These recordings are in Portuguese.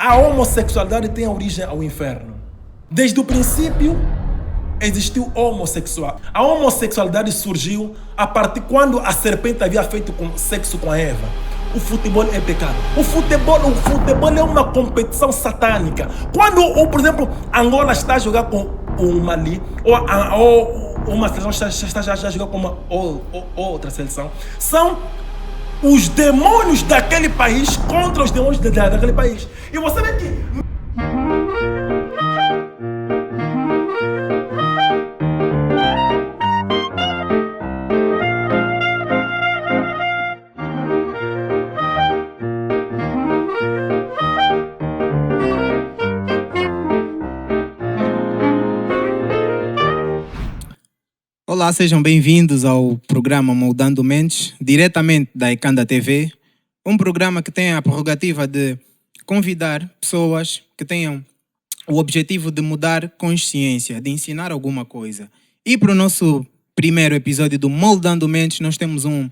a homossexualidade tem origem ao inferno. Desde o princípio, existiu homossexual. A homossexualidade surgiu a partir quando a serpente havia feito sexo com a Eva. O futebol é pecado. O futebol é uma competição satânica. Quando, por exemplo, Angola está a jogar com o Mali, ou uma seleção está a jogar com uma outra seleção, são os demônios daquele país contra os demônios daquele país. E você vê que... Olá, sejam bem-vindos ao programa Moldando Mentes, diretamente da Ecanda TV, um programa que tem a prerrogativa de convidar pessoas que tenham o objetivo de mudar consciência, de ensinar alguma coisa. E para o nosso primeiro episódio do Moldando Mentes, nós temos um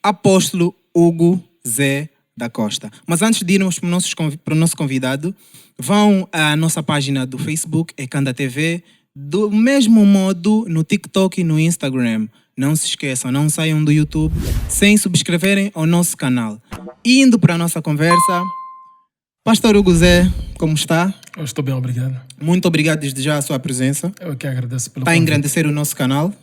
apóstolo Hugo Zé da Costa. Mas antes de irmos para o nosso convidado, vão à nossa página do Facebook, Ecanda TV, do mesmo modo no TikTok e no Instagram. Não se esqueçam, não saiam do YouTube sem subscreverem ao nosso canal. Indo para a nossa conversa, Pastor Hugo Zé, como está? Eu estou bem, obrigado. Muito obrigado desde já a sua presença. Eu que agradeço pelo Está a convite. engrandecer o nosso canal.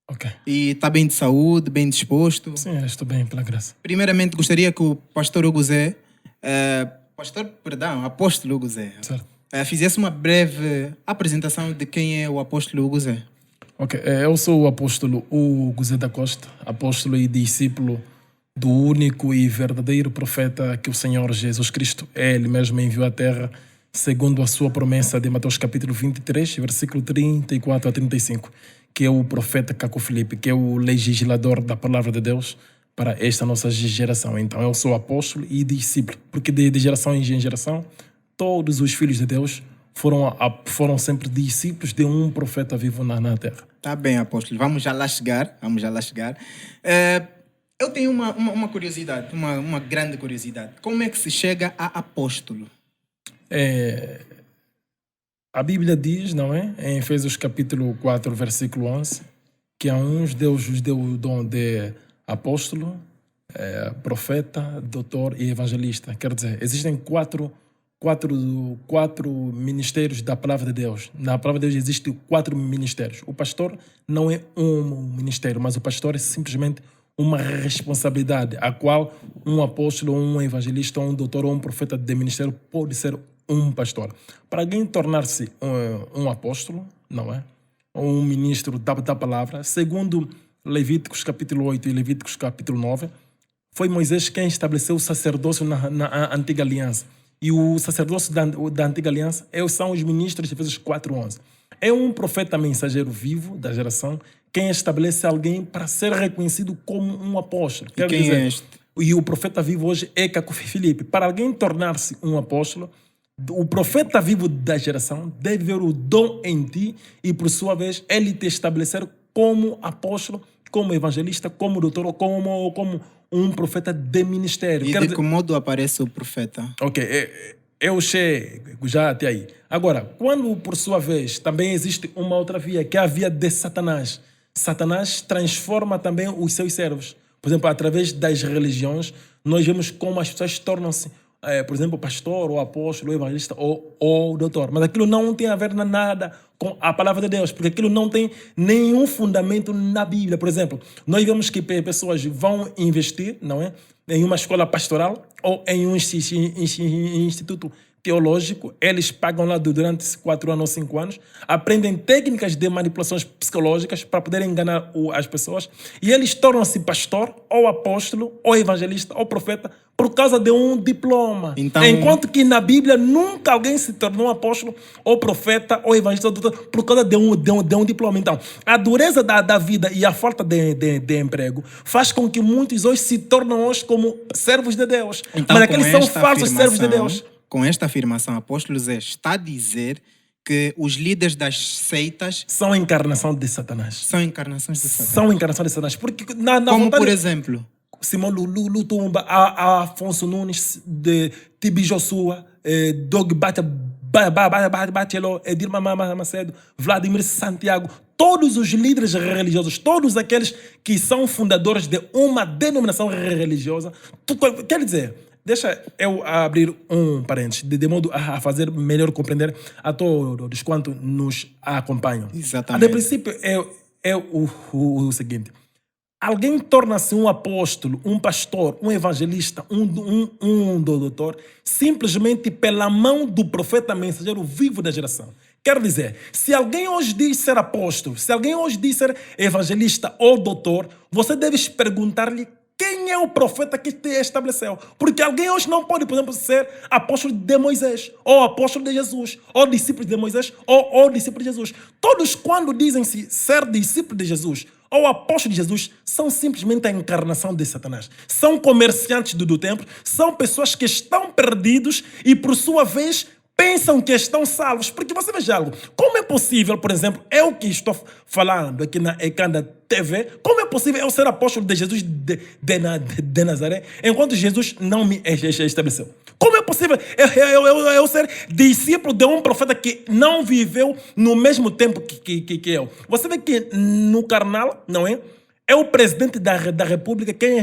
Ok. E está bem de saúde, bem disposto. Sim, eu estou bem, pela graça. Primeiramente, gostaria que o Pastor Hugo Zé, Apóstolo Hugo Zé, Certo. fizesse uma breve apresentação de quem é o apóstolo Hugo Zé. Ok, eu sou o apóstolo Hugo Zé da Costa, apóstolo e discípulo do único e verdadeiro profeta que o Senhor Jesus Cristo, Ele mesmo enviou à terra, segundo a sua promessa de Mateus capítulo 23, versículo 34 a 35, que é o profeta Caco Filipe, que é o legislador da palavra de Deus para esta nossa geração. Então eu sou apóstolo e discípulo, porque de geração em geração, todos os filhos de Deus foram sempre discípulos de um profeta vivo na terra. Tá bem, apóstolo. Vamos já lá chegar. Eu tenho uma curiosidade, uma grande curiosidade. Como é que se chega a apóstolo? A Bíblia diz, não é? Em Efésios capítulo 4, versículo 11, que a uns Deus os deu o dom de apóstolo, profeta, doutor e evangelista. Quer dizer, existem quatro ministérios da palavra de Deus. Na palavra de Deus existem 4 ministérios. O pastor não é um ministério, mas o pastor é simplesmente uma responsabilidade, a qual um apóstolo, um evangelista, um doutor ou um profeta de ministério pode ser um pastor. Para alguém tornar-se um apóstolo, não é? Ou um ministro da palavra, segundo Levíticos capítulo 8 e Levíticos capítulo 9, foi Moisés quem estabeleceu o sacerdócio na antiga aliança. E o sacerdócio da antiga aliança são os ministros de Efésios 4:11. É um profeta mensageiro vivo da geração quem estabelece alguém para ser reconhecido como um apóstolo. E quem é este? E o profeta vivo hoje é Caco Filipe. Para alguém tornar-se um apóstolo, o profeta vivo da geração deve ver o dom em ti e, por sua vez, ele te estabelecer como apóstolo, como evangelista, como doutor ou como um profeta de ministério. E de que modo aparece o profeta? Ok, eu chego já até aí. Agora, quando por sua vez também existe uma outra via, que é a via de Satanás. Satanás transforma também os seus servos. Por exemplo, através das religiões, nós vemos como as pessoas tornam-se, por exemplo, pastor, ou apóstolo, ou evangelista, ou doutor. Mas aquilo não tem a ver nada com a palavra de Deus, porque aquilo não tem nenhum fundamento na Bíblia. Por exemplo, nós vemos que pessoas vão investir, não é, em uma escola pastoral ou em um instituto teológico, eles pagam lá durante 4 anos ou 5 anos, aprendem técnicas de manipulações psicológicas para poderem enganar as pessoas, e eles tornam-se pastor, ou apóstolo, ou evangelista, ou profeta, por causa de um diploma. Então... Enquanto que na Bíblia nunca alguém se tornou apóstolo, ou profeta, ou evangelista, ou doutor, por causa de um diploma. Então, a dureza da vida e a falta de emprego faz com que muitos hoje se tornem hoje como servos de Deus. Então, mas aqueles são falsos servos de Deus. Com esta afirmação, apóstolo Zé está a dizer que os líderes das seitas são a encarnação de Satanás. São encarnações de Satanás. São encarnações de Satanás. Porque na como vontade... por exemplo? Simão Lutumba, Afonso Nunes, de Tibi Joshua, Doug Bachelor, Edir Macedo, Vladimir Santiago, todos os líderes religiosos, todos aqueles que são fundadores de uma denominação religiosa. Quer dizer, deixa eu abrir um parênteses, de modo a fazer melhor compreender a todos quantos nos acompanham. Exatamente. A princípio é o seguinte: alguém torna-se um apóstolo, um pastor, um evangelista, um doutor, simplesmente pela mão do profeta mensageiro vivo da geração. Quer dizer, se alguém hoje diz ser apóstolo, se alguém hoje diz ser evangelista ou doutor, você deve perguntar-lhe quem é o profeta que te estabeleceu. Porque alguém hoje não pode, por exemplo, ser apóstolo de Moisés, ou apóstolo de Jesus, ou discípulo de Moisés, ou discípulo de Jesus. Todos, quando dizem-se ser discípulo de Jesus, ou apóstolo de Jesus, são simplesmente a encarnação de Satanás. São comerciantes do templo, são pessoas que estão perdidos e, por sua vez, pensam que estão salvos. Porque você veja algo, como é possível, por exemplo, eu que estou falando aqui na Ekanda TV, como é possível eu ser apóstolo de Jesus de Nazaré, enquanto Jesus não me estabeleceu? Como é possível eu ser discípulo de um profeta que não viveu no mesmo tempo que eu? Você vê que no carnal, não é? É o presidente da República quem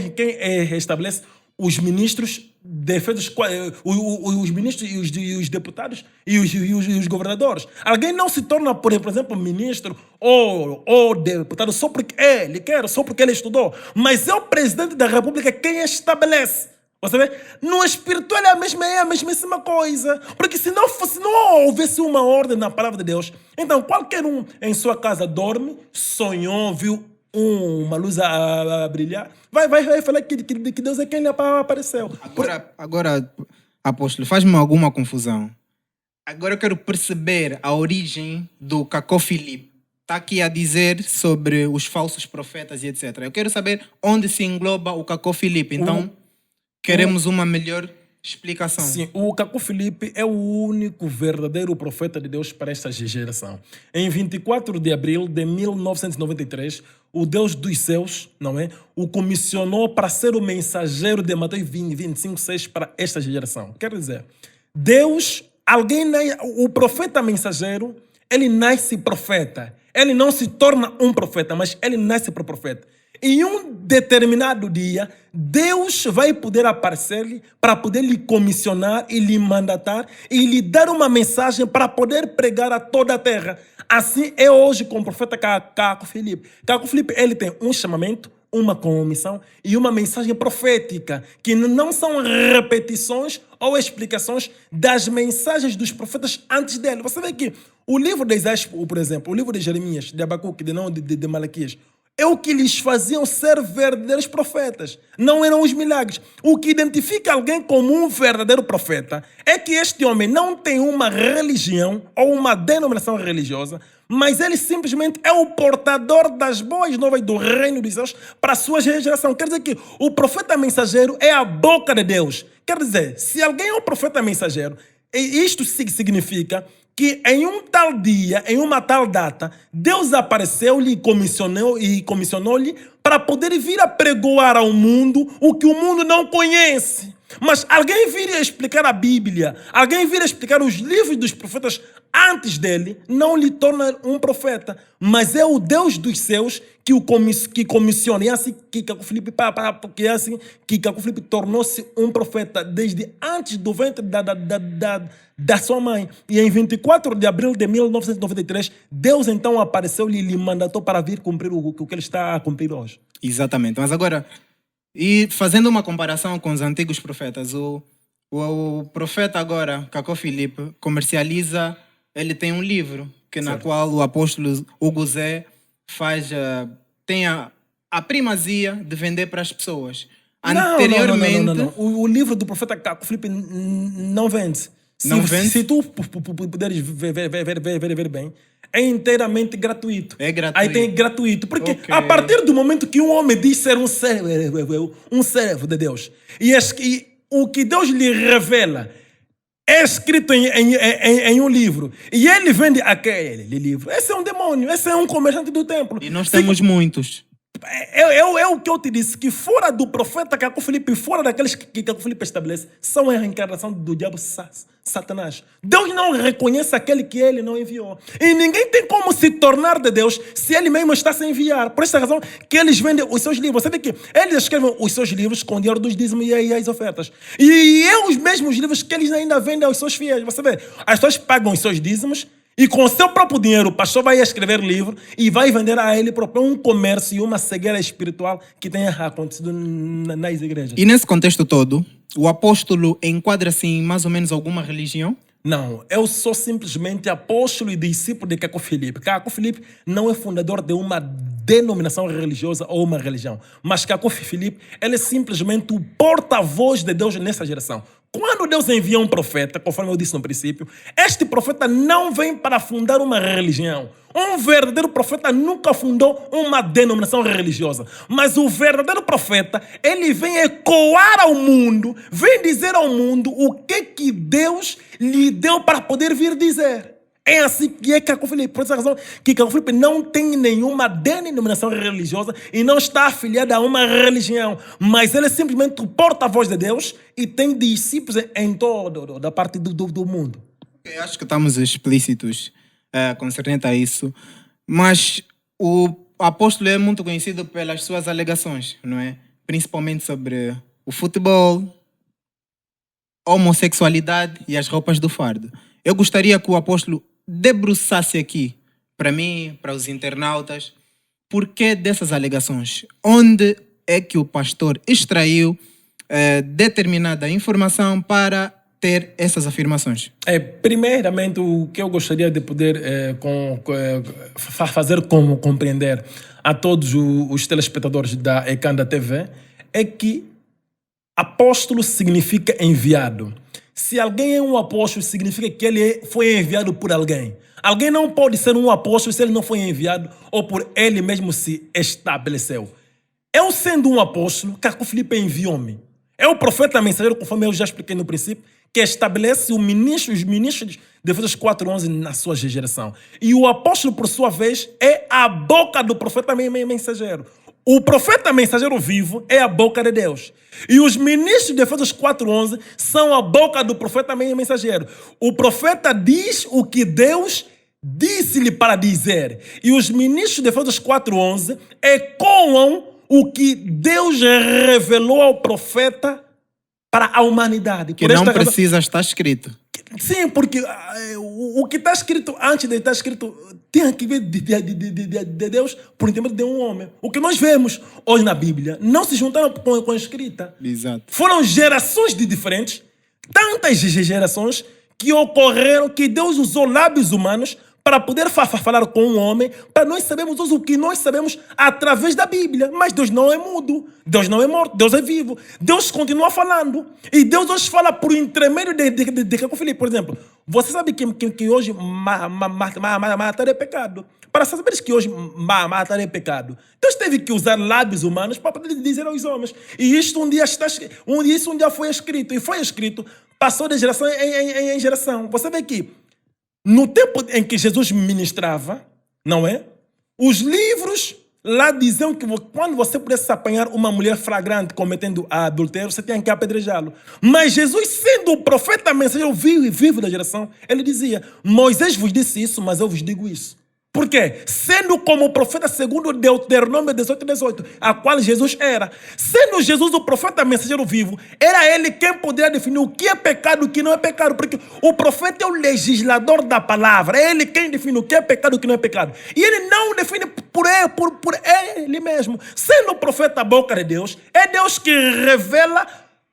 estabelece os ministros, os ministros e os deputados e os governadores. Alguém não se torna, por exemplo, ministro ou deputado só porque ele quer, só porque ele estudou. Mas é o presidente da República quem estabelece. Você vê? No espiritual é a mesmíssima coisa. Porque se não houvesse uma ordem na palavra de Deus, então qualquer um em sua casa dorme, sonhou, viu uma luz a brilhar, vai falar que Deus é quem lhe apareceu. Agora, apóstolo, faz-me alguma confusão. Agora eu quero perceber a origem do Cacó Filipe. Está aqui a dizer sobre os falsos profetas e etc. Eu quero saber onde se engloba o Cacó Filipe. Então, queremos uma melhor explicação. Sim, o Cacó Filipe é o único verdadeiro profeta de Deus para esta geração. Em 24 de abril de 1993, o Deus dos céus, não é, o comissionou para ser o mensageiro de Mateus 25:6 para esta geração. Quer dizer, Deus, o profeta mensageiro, ele nasce profeta. Ele não se torna um profeta, mas ele nasce para profeta. Em um determinado dia, Deus vai poder aparecer-lhe para poder lhe comissionar e lhe mandatar e lhe dar uma mensagem para poder pregar a toda a terra. Assim é hoje com o profeta Cacó Filipe. Cacó Filipe, ele tem um chamamento, uma comissão e uma mensagem profética, que não são repetições ou explicações das mensagens dos profetas antes dele. Você vê que o livro de Isaías, por exemplo, o livro de Jeremias, de Abacuque, de Malaquias, é o que lhes faziam ser verdadeiros profetas. Não eram os milagres. O que identifica alguém como um verdadeiro profeta é que este homem não tem uma religião ou uma denominação religiosa, mas ele simplesmente é o portador das boas novas do reino dos céus para a sua geração. Quer dizer que o profeta mensageiro é a boca de Deus. Quer dizer, se alguém é um profeta mensageiro, isto significa que em um tal dia, em uma tal data, Deus apareceu-lhe e comissionou-lhe para poder vir a pregoar ao mundo o que o mundo não conhece. Mas alguém viria explicar a Bíblia, alguém viria explicar os livros dos profetas antes dele, não lhe torna um profeta. Mas é o Deus dos céus que comissiona. E é assim que Cacó Filipe, Cacó Filipe tornou-se um profeta desde antes do ventre da sua mãe. E em 24 de abril de 1993, Deus então apareceu-lhe e lhe mandatou para vir cumprir o que ele está a cumprir hoje. Exatamente. Mas agora, e fazendo uma comparação com os antigos profetas, o profeta agora, Cacó Filipe, comercializa, ele tem um livro na qual o apóstolo Hugo Zé tem a primazia de vender para as pessoas. Anteriormente... Não. O livro do profeta Cacó Filipe não vende. Se tu puderes ver bem, é inteiramente gratuito. É gratuito. Aí tem gratuito. Porque a partir do momento que um homem diz ser um servo de Deus, e o que Deus lhe revela é escrito em um livro, e ele vende aquele livro, esse é um demônio, esse é um comerciante do templo. E nós temos muitos. É o que eu te disse, que fora do profeta Caco Filipe, fora daqueles que Caco Filipe estabelece, são a reencarnação do diabo Satanás. Deus não reconhece aquele que ele não enviou. E ninguém tem como se tornar de Deus se ele mesmo está sem enviar. Por essa razão que eles vendem os seus livros. Você vê que eles escrevem os seus livros com o dinheiro dos dízimos e as ofertas. E é os mesmos livros que eles ainda vendem aos seus fiéis. Você vê, as pessoas pagam os seus dízimos e com o seu próprio dinheiro o pastor vai escrever livro e vai vender a ele próprio um comércio e uma cegueira espiritual que tenha acontecido nas igrejas. E nesse contexto todo, o apóstolo enquadra-se em mais ou menos alguma religião? Não, eu sou simplesmente apóstolo e discípulo de Caco Filipe. Caco Filipe não é fundador de uma denominação religiosa ou uma religião, mas Caco Filipe, ele é simplesmente o porta-voz de Deus nessa geração. Quando Deus envia um profeta, conforme eu disse no princípio, este profeta não vem para fundar uma religião. Um verdadeiro profeta nunca fundou uma denominação religiosa. Mas o verdadeiro profeta, ele vem ecoar ao mundo, vem dizer ao mundo o que Deus lhe deu para poder vir dizer. É assim que é Caco Filipe. Por essa razão que Caco Filipe não tem nenhuma denominação religiosa e não está afiliado a uma religião. Mas ele é simplesmente o porta-voz de Deus e tem discípulos em toda a parte do mundo. Eu acho que estamos explícitos concernente a isso. Mas o apóstolo é muito conhecido pelas suas alegações, não é? Principalmente sobre o futebol, homossexualidade e as roupas do fardo. Eu gostaria que o apóstolo debruçasse aqui, para mim, para os internautas, por que dessas alegações? Onde é que o pastor extraiu determinada informação para ter essas afirmações? Primeiramente, o que eu gostaria de poder fazer como compreender a todos os telespectadores da Ekanda TV é que apóstolo significa enviado. Se alguém é um apóstolo, significa que ele foi enviado por alguém. Alguém não pode ser um apóstolo se ele não foi enviado ou por ele mesmo se estabeleceu. Eu sendo um apóstolo, Caco Filipe enviou-me. É o profeta mensageiro, conforme eu já expliquei no princípio, que estabelece os ministros de Efésios 4:11 na sua geração. E o apóstolo, por sua vez, é a boca do profeta mensageiro. O profeta mensageiro vivo é a boca de Deus. E os ministros de Efésios 4:11 são a boca do profeta mensageiro. O profeta diz o que Deus disse-lhe para dizer. E os ministros de Efésios 4:11 ecoam o que Deus revelou ao profeta para a humanidade. Que não precisa estar escrito. Sim, porque o que está escrito antes de estar escrito tem que vir de Deus por intermédio de um homem. O que nós vemos hoje na Bíblia não se juntaram com a escrita. Exato. Foram gerações diferentes, tantas gerações que ocorreram que Deus usou lábios humanos para poder falar com um homem, para nós sabermos o que nós sabemos através da Bíblia. Mas Deus não é mudo, Deus não é morto, Deus é vivo. Deus continua falando. E Deus hoje fala por intermédio de Caco Filipe. Por exemplo, você sabe que hoje matar é pecado. Para saberes que hoje matar é pecado, Deus teve que usar lábios humanos para poder dizer aos homens. E isto um dia foi escrito. E foi escrito, passou de geração em geração. Você vê que no tempo em que Jesus ministrava, não é? Os livros lá diziam que quando você pudesse apanhar uma mulher flagrante cometendo adultério, você tinha que apedrejá-lo. Mas Jesus, sendo o profeta mensageiro vivo da geração, ele dizia: Moisés vos disse isso, mas eu vos digo isso. Por quê? Sendo como profeta segundo Deuteronômio 18:18, a qual Jesus era. Sendo Jesus o profeta mensageiro vivo, era ele quem poderia definir o que é pecado e o que não é pecado. Porque o profeta é o legislador da palavra. É ele quem define o que é pecado e o que não é pecado. E ele não define por ele mesmo. Sendo o profeta a boca de Deus, é Deus que revela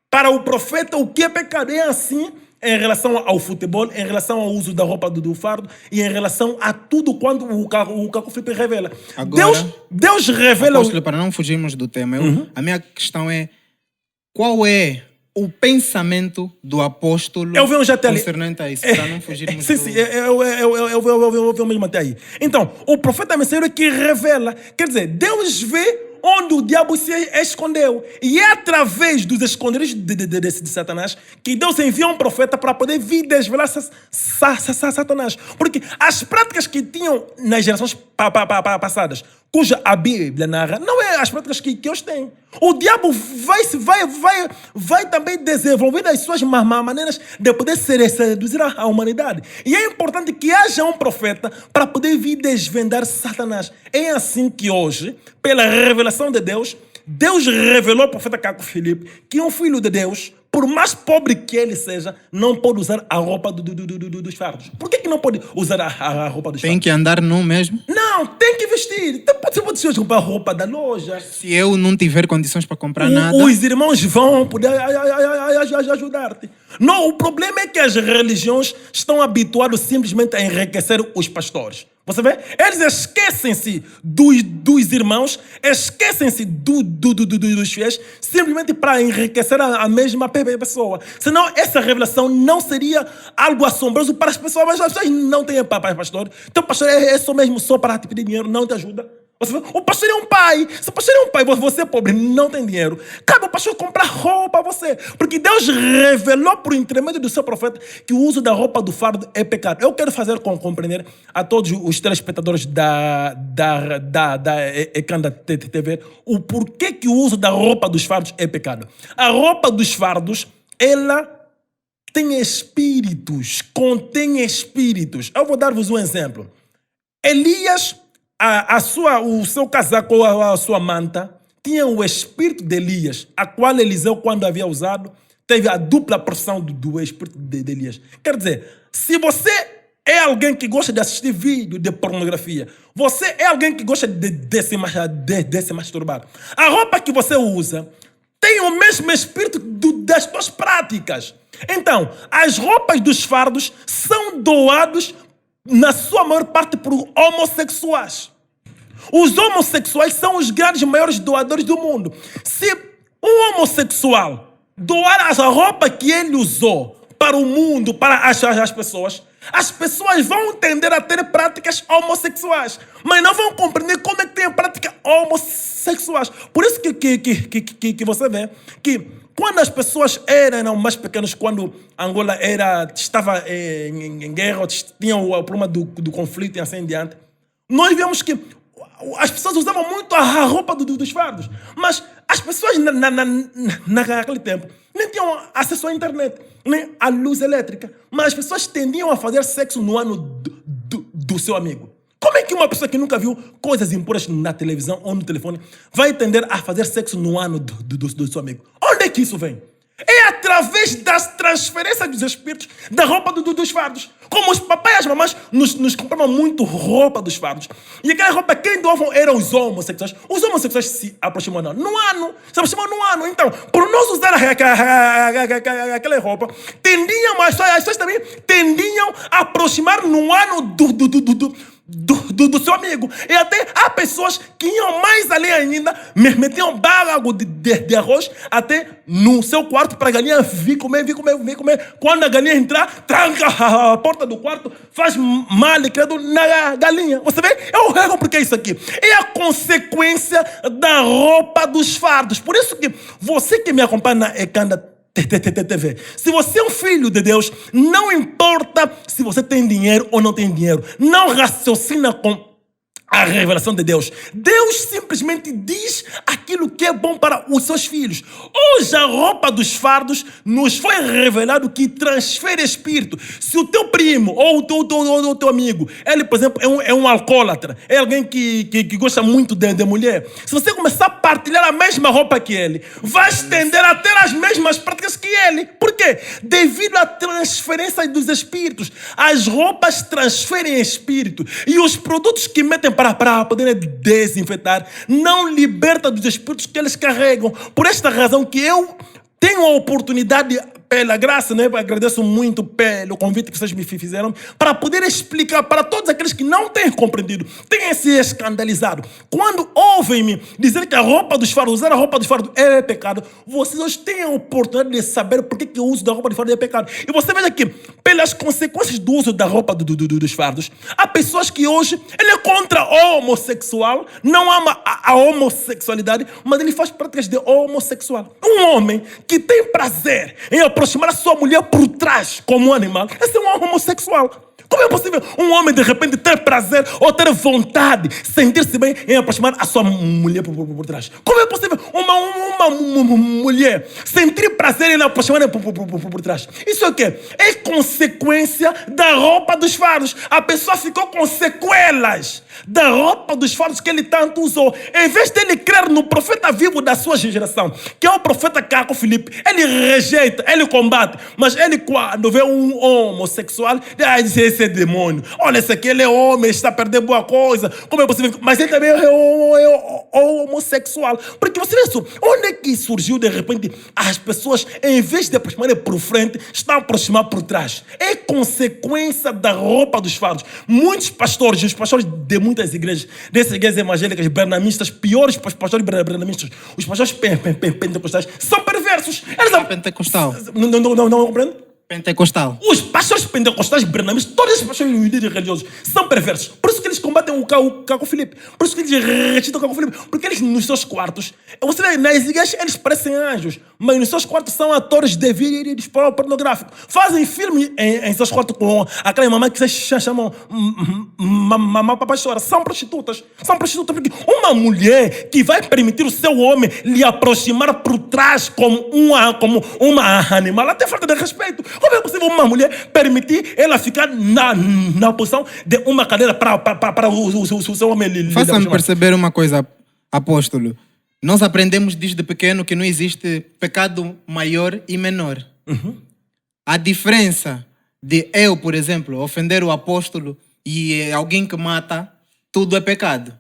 para o profeta o que é pecado. É assim em relação ao futebol, em relação ao uso da roupa do fardo e em relação a tudo quanto o Caco Filipe revela. Agora, Deus revela... Apóstolo, para não fugirmos do tema, a minha questão é: qual é o pensamento do apóstolo concernente a isso? Para não fugirmos sim, eu vou mesmo até aí. Então, o profeta mensageiro é que revela. Quer dizer, Deus vê onde o diabo se escondeu. E é através dos esconderijos de Satanás que Deus envia um profeta para poder vir desvelar Satanás. Porque as práticas que tinham nas gerações passadas, cuja a Bíblia narra, não é as práticas que eles têm. O diabo vai também desenvolver as suas maneiras de poder seduzir a humanidade. E é importante que haja um profeta para poder vir desvendar Satanás. É assim que hoje, pela revelação de Deus, Deus revelou ao profeta Caco Filipe que um filho de Deus, por mais pobre que ele seja, não pode usar a roupa dos fardos. Por que não pode usar a roupa dos fardos? Tem que andar nu mesmo? Não, tem que vestir. Você pode comprar a roupa da loja. Se eu não tiver condições para comprar nada... Os irmãos vão poder ajudar-te. Não, o problema é que as religiões estão habituadas simplesmente a enriquecer os pastores. Você vê? Eles esquecem-se dos irmãos, esquecem-se dos fiéis, simplesmente para enriquecer a mesma pessoa. Senão, essa revelação não seria algo assombroso para as pessoas, mas as pessoas não têm pastor. Então, o pastor é só mesmo só para te pedir dinheiro, não te ajuda. O pastor é um pai. Se o pastor é um pai, você é pobre, não tem dinheiro, cabe o pastor comprar roupa a você. Porque Deus revelou por intermédio do seu profeta que o uso da roupa do fardo é pecado. Eu quero fazer compreender a todos os telespectadores da Ekanda TV o porquê que o uso da roupa dos fardos é pecado. A roupa dos fardos, ela tem espíritos, contém espíritos. Eu vou dar-vos um exemplo. Elias, o seu casaco ou a sua manta tinha o espírito de Elias, a qual Eliseu, quando havia usado, teve a dupla porção do espírito de Elias. Quer dizer, se você é alguém que gosta de assistir vídeo de pornografia, você é alguém que gosta de se masturbar, a roupa que você usa tem o mesmo espírito das suas práticas. Então, as roupas dos fardos são doados na sua maior parte por homossexuais. Os homossexuais são os grandes maiores doadores do mundo. Se um homossexual doar a roupa que ele usou para o mundo, para as pessoas vão tender a ter práticas homossexuais, mas não vão compreender como é que tem práticas homossexuais. Por isso que você vê que quando as pessoas eram mais pequenas, quando Angola estava em guerra, tinha o problema do conflito e assim em diante, nós vemos que as pessoas usavam muito a roupa dos fardos. Mas as pessoas naquele tempo nem tinham acesso à internet, nem à luz elétrica. Mas as pessoas tendiam a fazer sexo no ano do seu amigo. Como é que uma pessoa que nunca viu coisas impuras na televisão ou no telefone vai tender a fazer sexo no ano do seu amigo? Onde é que isso vem? É através das transferências dos espíritos da roupa dos fardos. Como os papais e as mamães nos compravam muito roupa dos fardos. E aquela roupa, quem doavam eram os homossexuais. Os homossexuais se aproximam no ano. Se aproximam no ano. Então, por nós usar aquela roupa, as pessoas também tendiam a aproximar no ano do seu amigo. E até há pessoas que iam mais além ainda, metiam bálago de arroz até no seu quarto para a galinha vir comer. Quando a galinha entrar, tranca a porta do quarto, faz mal criado na galinha. Você vê? Eu erro porque é isso aqui. É a consequência da roupa dos fardos. Por isso que você que me acompanha na Ekanda TV, se você é um filho de Deus, não importa se você tem dinheiro ou não tem dinheiro, não raciocina com a revelação de Deus. Deus simplesmente diz aquilo que é bom para os seus filhos. Hoje a roupa dos fardos nos foi revelado que transfere espírito. Se o teu primo ou o teu amigo, ele, por exemplo, é um alcoólatra, é alguém que gosta muito de mulher, se você começar a partilhar a mesma roupa que ele, vai tender a ter as mesmas práticas que ele. Por quê? Devido à transferência dos espíritos. As roupas transferem espírito e os produtos que metem para poder desinfetar não liberta dos espíritos que eles carregam. Por esta razão que eu tenho a oportunidade, pela graça, né? Agradeço muito pelo convite que vocês me fizeram, para poder explicar para todos aqueles que não têm compreendido, têm se escandalizado. Quando ouvem-me dizer que usar a roupa dos fardos é pecado, vocês hoje têm a oportunidade de saber por que o uso da roupa de fardo é pecado. E você veja que, pelas consequências do uso da roupa dos fardos, há pessoas que hoje ele é contra o homossexual, não ama a homossexualidade, mas ele faz práticas de homossexual. Um homem que tem prazer em aproximar a sua mulher por trás como um animal, esse é um homossexual. Como é possível um homem de repente ter prazer ou ter vontade, sentir-se bem em aproximar a sua mulher por trás? Como é possível uma mulher sentir prazer em aproximar por trás? Isso é o quê? É consequência da roupa dos fardos. A pessoa ficou com sequelas da roupa dos fardos que ele tanto usou. Em vez dele crer no profeta vivo da sua geração, que é o profeta Caco Filipe, ele rejeita, ele combate. Mas ele, quando vê um homossexual, diz: esse é demônio. Olha, esse aqui ele é homem, está a perder boa coisa. Como é possível? Mas ele também é homossexual. Porque você vê isso, onde é que surgiu de repente as pessoas, em vez de aproximarem por frente, estão a aproximar por trás? É consequência da roupa dos fardos. Muitos pastores, os pastores de muitas igrejas, dessas igrejas evangélicas, bernamistas, piores pastores bernamistas, os pastores pentecostais, são perversos. Eles são... Pentecostal. Não compreendo? Pentecostal. Os pastores pentecostais bernamistas, todos esses pastores líderes religiosos são perversos. Por isso que eles combatem o Caco Filipe. Por isso que eles rejeitam o Caco Filipe. Porque eles, nos seus quartos, você vê, nas igrejas eles parecem anjos, mas nos seus quartos são atores de vídeos pornográficos. Fazem filme em seus quartos com aquela mamãe que vocês chamam mamãe papai chora. São prostitutas. São prostitutas porque uma mulher que vai permitir o seu homem lhe aproximar por trás como uma animal, ela tem falta de respeito. Como é possível uma mulher permitir ela ficar na posição de uma cadeira para o seu homem lhe Faça-me perceber uma coisa, apóstolo. Nós aprendemos desde pequeno que não existe pecado maior e menor. A diferença de eu, por exemplo, ofender o apóstolo e alguém que mata, tudo é pecado.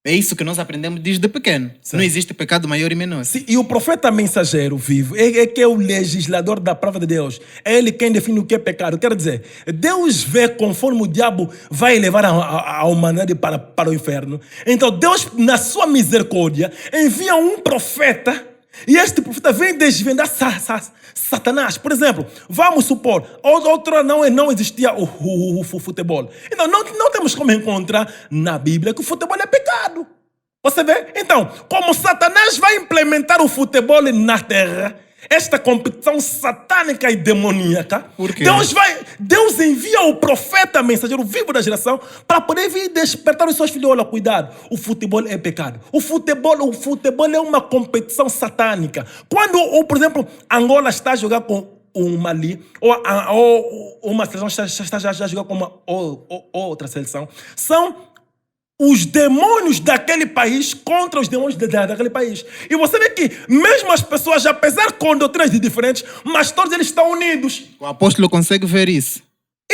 É isso que nós aprendemos desde pequeno. Certo. Não existe pecado maior e menor. Sim, e o profeta mensageiro vivo é que é o legislador da palavra de Deus. É ele quem define o que é pecado. Quer dizer, Deus vê conforme o diabo vai levar a humanidade para o inferno. Então Deus, na sua misericórdia, envia um profeta. E este profeta vem desvendar Satanás. Por exemplo, vamos supor, outra não existia o futebol. Então, não temos como encontrar na Bíblia que o futebol é pecado. Você vê? Então, como Satanás vai implementar o futebol na terra, esta competição satânica e demoníaca, por quê? Deus envia o profeta mensageiro vivo da geração para poder vir despertar os seus filhos. Olha, cuidado, o futebol é pecado. O futebol é uma competição satânica. Quando, por exemplo, Angola está a jogar com o Mali, ou uma seleção está a jogar com uma outra seleção, são os demônios daquele país contra os demônios daquele país. E você vê que mesmo as pessoas, apesar com doutrinas diferentes, mas todos eles estão unidos. O apóstolo consegue ver isso.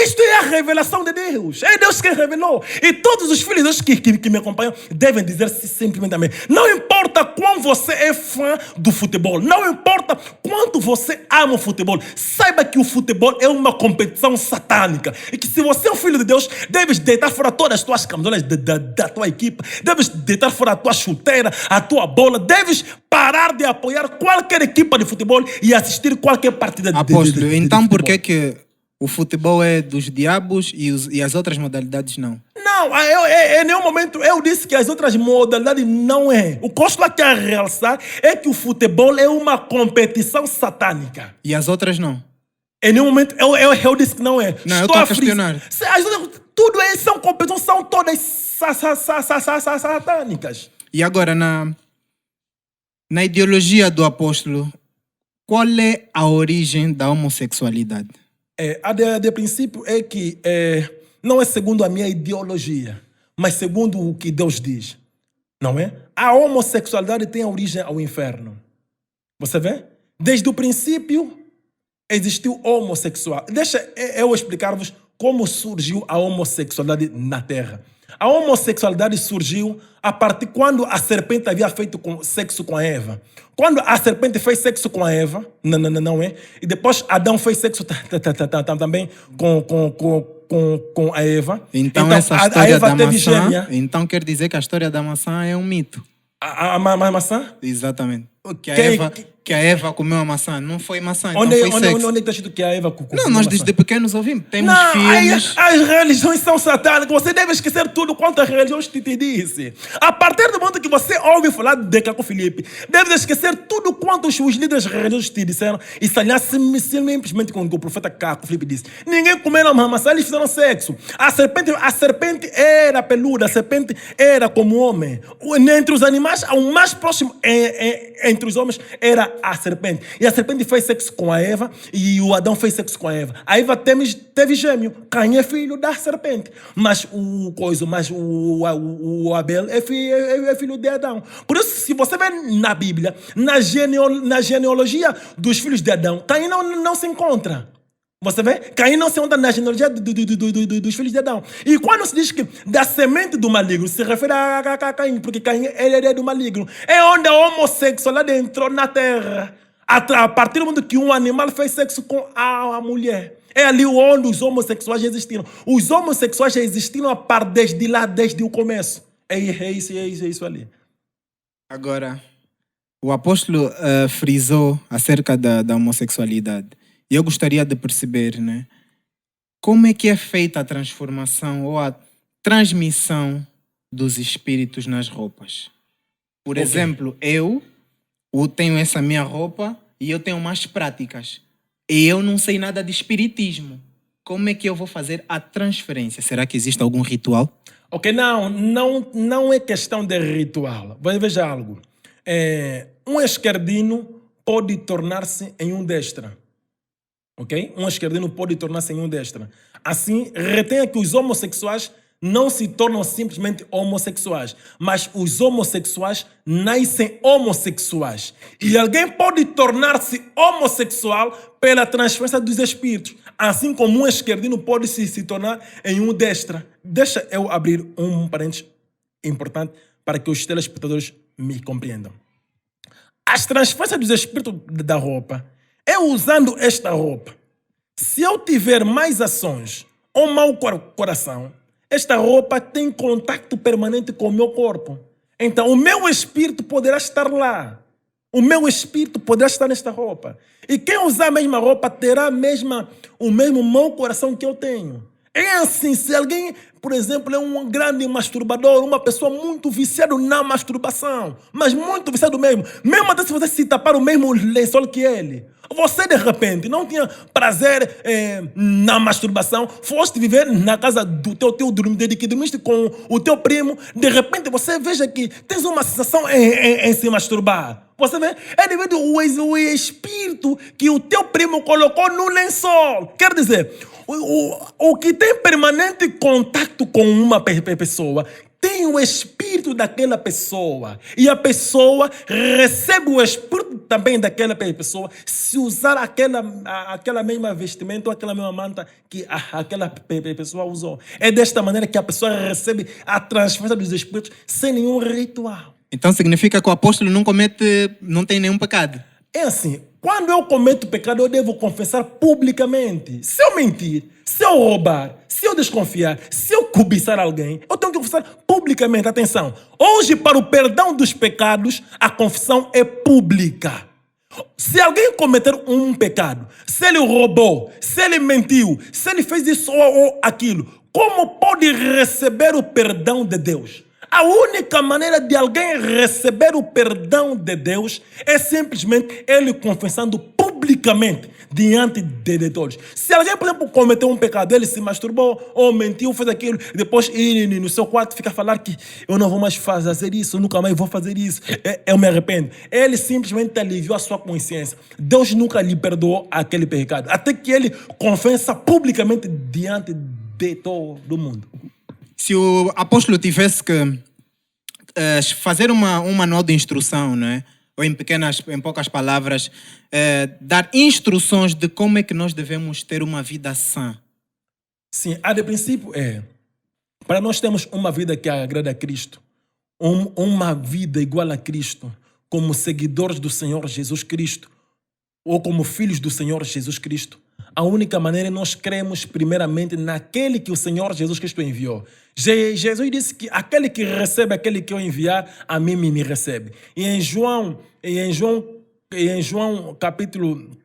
Isto é a revelação de Deus. É Deus quem revelou. E todos os filhos de Deus que me acompanham devem dizer simplesmente amém. Não importa quão você é fã do futebol. Não importa quanto você ama o futebol. Saiba que o futebol é uma competição satânica. E que se você é um filho de Deus, deves deitar fora todas as tuas camisolas da tua equipa. Deves deitar fora a tua chuteira, a tua bola. Deves parar de apoiar qualquer equipa de futebol e assistir qualquer partida de futebol. Apóstolo, então por que o futebol é dos diabos e as outras modalidades não? Não, em nenhum momento eu disse que as outras modalidades não é. O que eu estou aqui a realçar é que o futebol é uma competição satânica. E as outras não? Em nenhum momento eu disse que não é. Não, eu estou a questionar. Tudo é, são competições, são todas satânicas. E agora, na ideologia do apóstolo, qual é a origem da homossexualidade? A de princípio é que não é segundo a minha ideologia, mas segundo o que Deus diz. Não é? A homossexualidade tem origem ao inferno. Você vê? Desde o princípio existiu homossexual. Deixa eu explicar-vos como surgiu a homossexualidade na Terra. A homossexualidade surgiu a partir quando a serpente havia feito sexo com a Eva. Quando a serpente fez sexo com a Eva, não é? E depois Adão fez sexo também com a Eva. Então essa história da maçã, então quer dizer que a história da maçã é um mito. A maçã? Exatamente. Que a Eva comeu a maçã. Não foi maçã, então Onde, foi onde, sexo. onde está escrito que a Eva Não, nós desde pequenos ouvimos. Temos Não, filmes. as religiões são satânicas. Você deve esquecer tudo quanto as religiões te disse. A partir do momento que você ouve falar de Caco Filipe, deve esquecer tudo quanto os líderes religiosos te disseram e se alinhar simplesmente com o que o profeta Caco Filipe disse. Ninguém comeu uma maçã, eles fizeram sexo. A serpente era peluda, a serpente era como homem. Entre os animais, o mais próximo entre os homens era a serpente. E a serpente fez sexo com a Eva e o Adão fez sexo com a Eva. A Eva teve gêmeo. Caim é filho da serpente. Mas o Abel é filho de Adão. Por isso, se você vê na Bíblia, na genealogia dos filhos de Adão, Caim não se encontra. Você vê? Caim não se encontra na genealogia dos filhos de Adão. E quando se diz que da semente do maligno, se refere a Caim, porque Caim é do maligno. É onde a homossexualidade entrou na terra. A partir do momento que um animal fez sexo com a mulher. É ali onde os homossexuais existiram. Os homossexuais já existiram desde lá, desde o começo. É isso ali. Agora, o apóstolo frisou acerca da homossexualidade. E eu gostaria de perceber, né, como é que é feita a transformação ou a transmissão dos espíritos nas roupas. Por exemplo, eu tenho essa minha roupa e eu tenho mais práticas. E eu não sei nada de espiritismo. Como é que eu vou fazer a transferência? Será que existe algum ritual? Ok, não é questão de ritual. Veja algo. Um esquerdino pode tornar-se em um destra. Ok? Um esquerdino pode tornar-se em um destra. Assim, retenha que os homossexuais não se tornam simplesmente homossexuais, mas os homossexuais nascem homossexuais. E alguém pode tornar-se homossexual pela transferência dos espíritos, assim como um esquerdino pode se tornar em um destra. Deixa eu abrir um parênteses importante para que os telespectadores me compreendam. As transferências dos espíritos da roupa é usando esta roupa. Se eu tiver mais ações ou mau coração, esta roupa tem contato permanente com o meu corpo. Então, o meu espírito poderá estar lá. O meu espírito poderá estar nesta roupa. E quem usar a mesma roupa terá o mesmo mau coração que eu tenho. É assim, se alguém, por exemplo, é um grande masturbador, uma pessoa muito viciada na masturbação, mas muito viciado mesmo até se você se tapar o mesmo lençol que ele, você de repente não tinha prazer na masturbação, foste viver na casa do teu tio, desde que dormiste com o teu primo, de repente você veja que tens uma sensação em se masturbar. Você vê? É devido ao espírito que o teu primo colocou no lençol. Quer dizer, o que tem permanente contato com uma pessoa tem o espírito daquela pessoa. E a pessoa recebe o espírito também daquela pessoa se usar aquela mesma vestimenta ou aquela mesma manta que aquela pessoa usou. É desta maneira que a pessoa recebe a transferência dos espíritos sem nenhum ritual. Então significa que o apóstolo não tem nenhum pecado. É assim, quando eu cometo pecado, eu devo confessar publicamente. Se eu mentir, se eu roubar, se eu desconfiar, se eu cobiçar alguém, eu tenho que confessar publicamente. Atenção, hoje para o perdão dos pecados, a confissão é pública. Se alguém cometer um pecado, se ele roubou, se ele mentiu, se ele fez isso ou aquilo, como pode receber o perdão de Deus? A única maneira de alguém receber o perdão de Deus é simplesmente ele confessando publicamente diante de todos. Se alguém, por exemplo, cometeu um pecado, ele se masturbou ou mentiu, fez aquilo, depois ele no seu quarto fica a falar que eu não vou mais fazer isso, eu nunca mais vou fazer isso, eu me arrependo. Ele simplesmente aliviou a sua consciência. Deus nunca lhe perdoou aquele pecado, até que ele confessa publicamente diante de todo mundo. Se o apóstolo tivesse que fazer um manual de instrução, não é? Ou em poucas palavras, dar instruções de como é que nós devemos ter uma vida sã. Sim, de princípio para nós termos uma vida que agrada a Cristo, uma vida igual a Cristo, como seguidores do Senhor Jesus Cristo, ou como filhos do Senhor Jesus Cristo, a única maneira é nós cremos primeiramente naquele que o Senhor Jesus Cristo enviou. Jesus disse que aquele que recebe aquele que eu enviar, a mim me recebe. E em João capítulo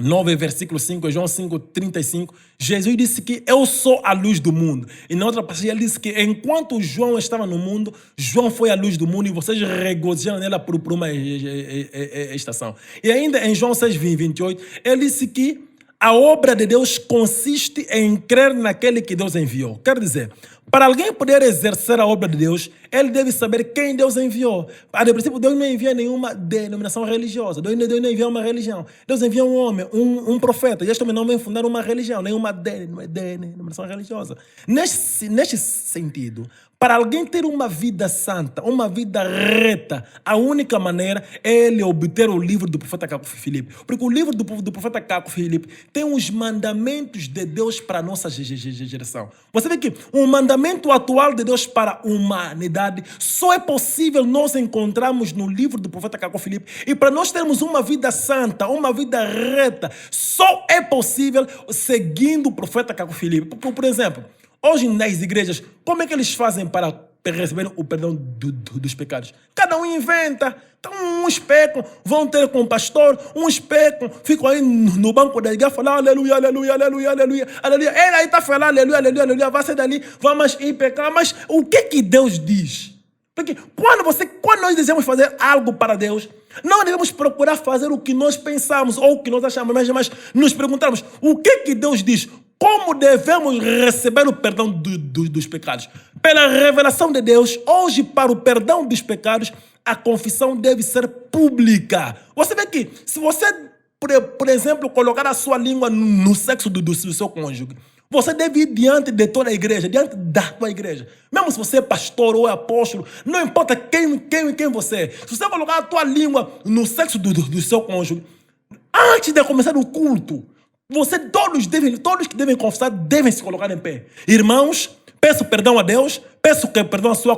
9, versículo 5, João 5, 35, Jesus disse que eu sou a luz do mundo. E na outra passagem ele disse que enquanto João estava no mundo, João foi a luz do mundo e vocês regozijaram nela por uma estação. E ainda em João 6, 28, ele disse que a obra de Deus consiste em crer naquele que Deus enviou. Quer dizer, para alguém poder exercer a obra de Deus, ele deve saber quem Deus enviou. A princípio, Deus não envia nenhuma denominação religiosa. Deus não envia uma religião. Deus envia um homem, um profeta. E este homem não vem fundar uma religião, nenhuma denominação religiosa. Neste sentido, para alguém ter uma vida santa, uma vida reta, a única maneira é ele obter o livro do profeta Caco Filipe. Porque o livro do profeta Caco Filipe tem os mandamentos de Deus para a nossa geração. Você vê que o mandamento atual de Deus para a humanidade só é possível nós encontrarmos no livro do profeta Caco Filipe. E para nós termos uma vida santa, uma vida reta, só é possível seguindo o profeta Caco Filipe. Por exemplo, hoje nas igrejas, como é que eles fazem para receber o perdão dos pecados? Cada um inventa. Uns pecam, vão ter com o pastor, uns pecam, ficam aí no banco da igreja falando aleluia, aleluia, aleluia, aleluia, aleluia. Ele aí está falando aleluia, aleluia, aleluia, vai sair dali, vamos ir pecar. Mas o que Deus diz? Porque quando nós desejamos fazer algo para Deus, não devemos procurar fazer o que nós pensamos ou o que nós achamos, mas nos perguntarmos o que Deus diz. Como devemos receber o perdão dos pecados? Pela revelação de Deus, hoje, para o perdão dos pecados, a confissão deve ser pública. Você vê que, se você, por exemplo, colocar a sua língua no sexo do seu cônjuge, você deve ir diante de toda a igreja, diante da tua igreja. Mesmo se você é pastor ou é apóstolo, não importa quem você é. Se você colocar a tua língua no sexo do seu cônjuge, antes de começar o culto, todos que devem confessar, devem se colocar em pé. Irmãos, peço perdão a Deus, peço perdão à sua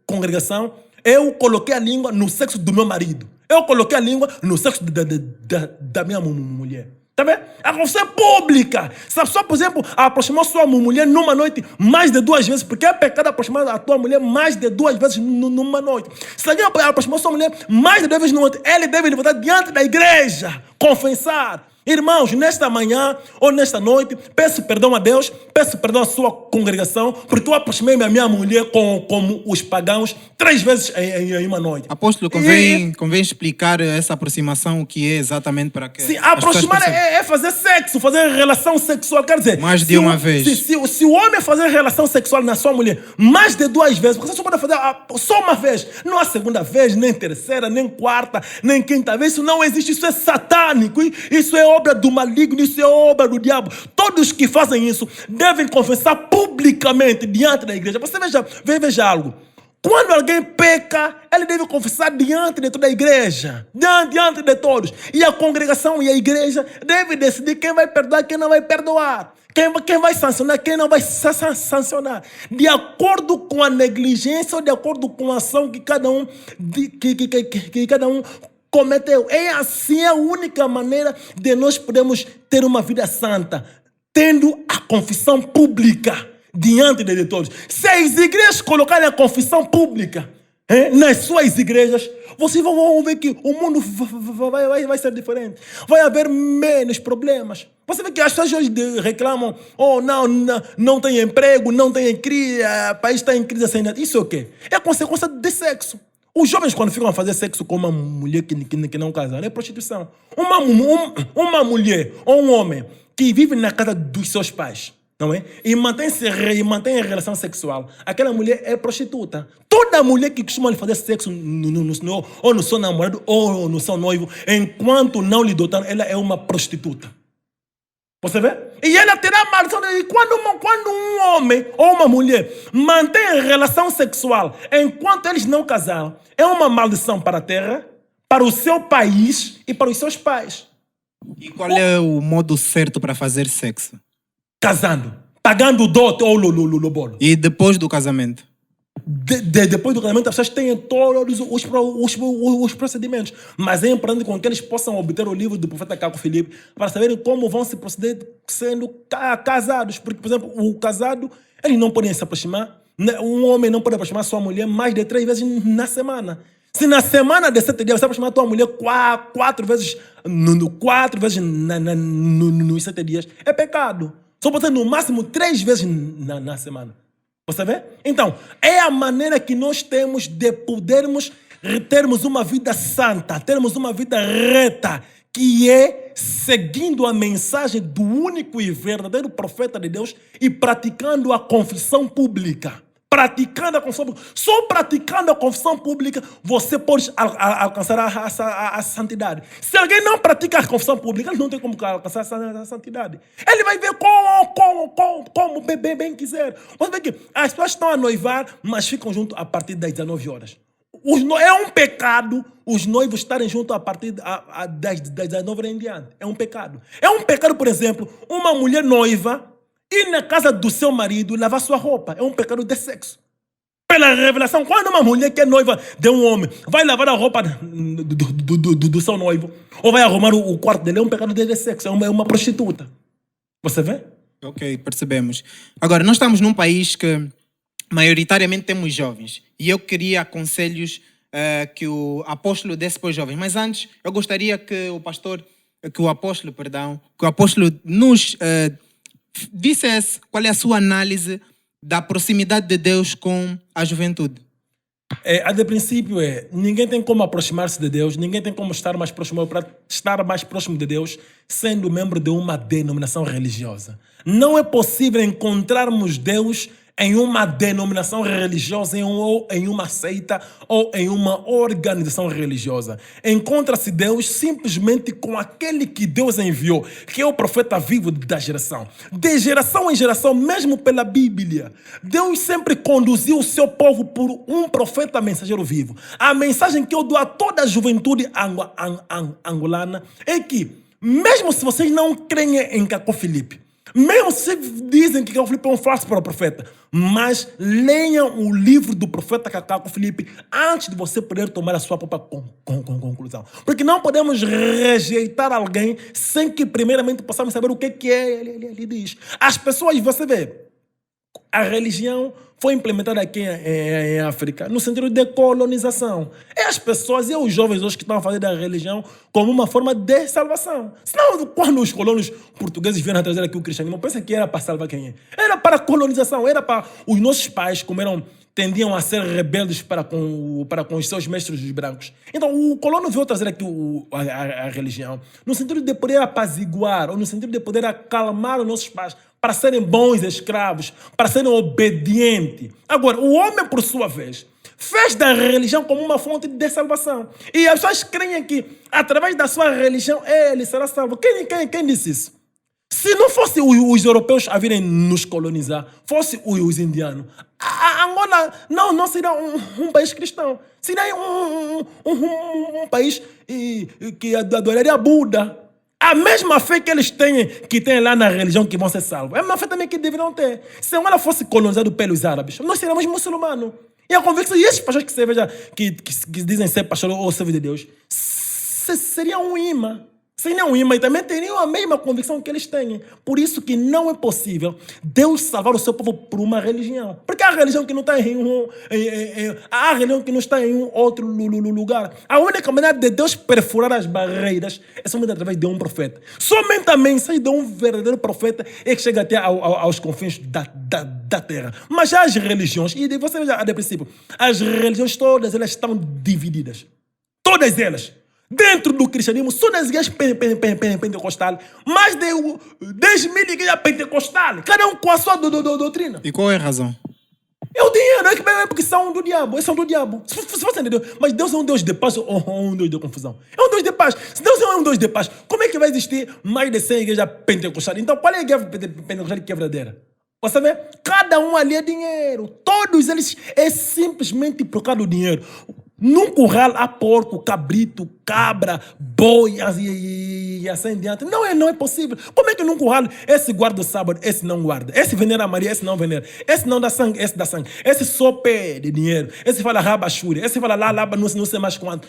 congregação. Eu coloquei a língua no sexo do meu marido. Eu coloquei a língua no sexo da minha mulher. Tá vendo? A confissão é pública. Se a pessoa, por exemplo, aproximou sua mulher numa noite mais de 2 vezes, porque é pecado aproximar a tua mulher mais de 2 vezes numa noite. Se alguém aproximou sua mulher mais de 2 vezes numa noite, ele deve levantar diante da igreja, confessar. Irmãos, nesta manhã ou nesta noite, peço perdão a Deus, peço perdão à sua congregação, porque eu aproximei a minha mulher como os pagãos 3 vezes em uma noite. Apóstolo, convém explicar essa aproximação, o que é exatamente para que... Sim, aproximar é fazer sexo, fazer relação sexual, quer dizer... Mais de uma vez. Se o homem fazer relação sexual na sua mulher mais de 2 vezes, porque você só pode fazer só uma vez, não a segunda vez, nem terceira, nem quarta, nem quinta vez, isso não existe, isso é satânico, isso é obra do maligno, isso é obra do diabo. Todos que fazem isso devem confessar publicamente diante da igreja. Você veja algo. Quando alguém peca, ele deve confessar diante de toda a igreja, diante de todos. E a congregação e a igreja devem decidir quem vai perdoar, quem não vai perdoar. Quem vai sancionar, quem não vai sancionar. De acordo com a negligência ou de acordo com a ação que cada um cometeu. É assim a única maneira de nós podermos ter uma vida santa, tendo a confissão pública diante de todos. Se as igrejas colocarem a confissão pública nas suas igrejas, vocês vão ver que o mundo vai ser diferente. Vai haver menos problemas. Você vê que as pessoas hoje reclamam, não tem emprego, não tem crise, o país está em crise sem nada. Isso é o quê? É a consequência de sexo. Os jovens, quando ficam a fazer sexo com uma mulher que não casaram, é prostituição. Uma mulher ou um homem que vive na casa dos seus pais, não é? E mantém a relação sexual, aquela mulher é prostituta. Toda mulher que costuma fazer sexo ou no seu namorado ou no seu noivo, enquanto não lhe dotaram, ela é uma prostituta. Você vê? E ela terá maldição. E quando um homem ou uma mulher mantém relação sexual enquanto eles não casaram, é uma maldição para a terra, para o seu país e para os seus pais. E qual é o modo certo para fazer sexo? Casando, pagando o dote ou o bolo. E depois do casamento? depois do casamento, as pessoas têm todos os procedimentos. Mas é importante com que eles possam obter o livro do profeta Caco Filipe para saberem como vão se proceder sendo casados. Porque, por exemplo, o casado, eles não podem se aproximar. Um homem não pode aproximar sua mulher mais de 3 vezes na semana. Se na semana de 7 dias você aproximar tua mulher 4 vezes, 4 vezes nos 7 dias, é pecado. Só pode ser no máximo 3 vezes na semana. Você vê? Então, é a maneira que nós temos de podermos termos uma vida santa, termos uma vida reta, que é seguindo a mensagem do único e verdadeiro profeta de Deus e praticando a confissão pública. Praticando a confissão pública. Só praticando a confissão pública você pode alcançar a santidade. Se alguém não pratica a confissão pública, ele não tem como alcançar a santidade. Ele vai ver como bem quiser. Você vê que as pessoas estão a noivar, mas ficam juntos a partir das 19 horas. É um pecado os noivos estarem juntos a partir das 19 horas em diante. É um pecado. É um pecado, por exemplo, uma mulher noiva ir na casa do seu marido lavar sua roupa. É um pecado de sexo. Pela revelação, quando uma mulher que é noiva de um homem vai lavar a roupa do seu noivo ou vai arrumar o quarto dele, é um pecado de sexo. É uma prostituta. Você vê? Ok, percebemos. Agora, nós estamos num país que maioritariamente temos jovens. E eu queria conselhos que o apóstolo desse para os jovens. Mas antes, eu gostaria que o apóstolo nos dissesse qual é a sua análise da proximidade de Deus com a juventude. A de princípio ninguém tem como aproximar-se de Deus, ninguém tem como estar mais próximo, para estar mais próximo de Deus sendo membro de uma denominação religiosa. Não é possível encontrarmos Deus em uma denominação religiosa, em uma seita ou em uma organização religiosa. Encontra-se Deus simplesmente com aquele que Deus enviou, que é o profeta vivo da geração. De geração em geração, mesmo pela Bíblia, Deus sempre conduziu o seu povo por um profeta mensageiro vivo. A mensagem que eu dou a toda a juventude angolana é que, mesmo se vocês não creem em Caco Filipe, mesmo se dizem que Caco Filipe é um falso para o profeta, mas leiam o livro do profeta Caco Filipe antes de você poder tomar a sua própria conclusão. Porque não podemos rejeitar alguém sem que primeiramente possamos saber o que ele diz. As pessoas, você vê, a religião foi implementada aqui em África no sentido de colonização. É as pessoas e os jovens hoje que estão a fazer da religião como uma forma de salvação. Senão, quando os colonos portugueses vieram trazer aqui o cristianismo, pensa que era para salvar quem é? Era para colonização, era para os nossos pais, como tendiam a ser rebeldes para com os seus mestres os brancos. Então, o colono veio trazer aqui a religião no sentido de poder apaziguar, ou no sentido de poder acalmar os nossos pais, para serem bons escravos, para serem obedientes. Agora, o homem, por sua vez, fez da religião como uma fonte de salvação. E as pessoas creem que, através da sua religião, ele será salvo. Quem disse isso? Se não fosse os europeus a virem nos colonizar, fosse os indianos, a Angola não seria um país cristão. Seria um país que adoraria Buda. A mesma fé que eles têm, que tem lá na religião, que vão ser salvos, é a mesma fé também que deveriam ter. Se Angola fosse colonizado pelos árabes, nós seríamos muçulmanos. E a convicção, e esses pastores que você veja, que dizem ser pastor ou servo de Deus, seriam um imã. Seriam um imã e também teriam a mesma convicção que eles têm. Por isso que não é possível Deus salvar o seu povo por uma religião. Porque a religião que não está a religião que não está em um outro lugar. A única maneira de Deus perfurar as barreiras é somente através de um profeta. Somente a mensagem de um verdadeiro profeta é que chega até aos confins da terra. Mas já as religiões, e você veja de princípio, as religiões todas elas estão divididas. Todas elas. Dentro do cristianismo, só nas igrejas pentecostais, mais de 10 mil igrejas pentecostais, cada um com a sua doutrina. E qual é a razão? É o dinheiro, é porque são do diabo, eles são do diabo. Se você entendeu, mas Deus é um Deus de paz ou um Deus de confusão? É um Deus de paz. Se Deus é um Deus de paz, como é que vai existir mais de 100 igrejas pentecostais? Então, qual é a igreja pentecostal que é verdadeira? Você vê? Cada um ali é dinheiro. Todos eles é simplesmente por causa do dinheiro. Num curral há porco, cabrito, cabra, boi e assim em diante. Não é possível. Como é que num curral esse guarda o sábado, esse não guarda? Esse venera a Maria, esse não venera. Esse não dá sangue, esse dá sangue. Esse só pede dinheiro. Esse fala rabachúria. Esse fala lá, não sei mais quanto.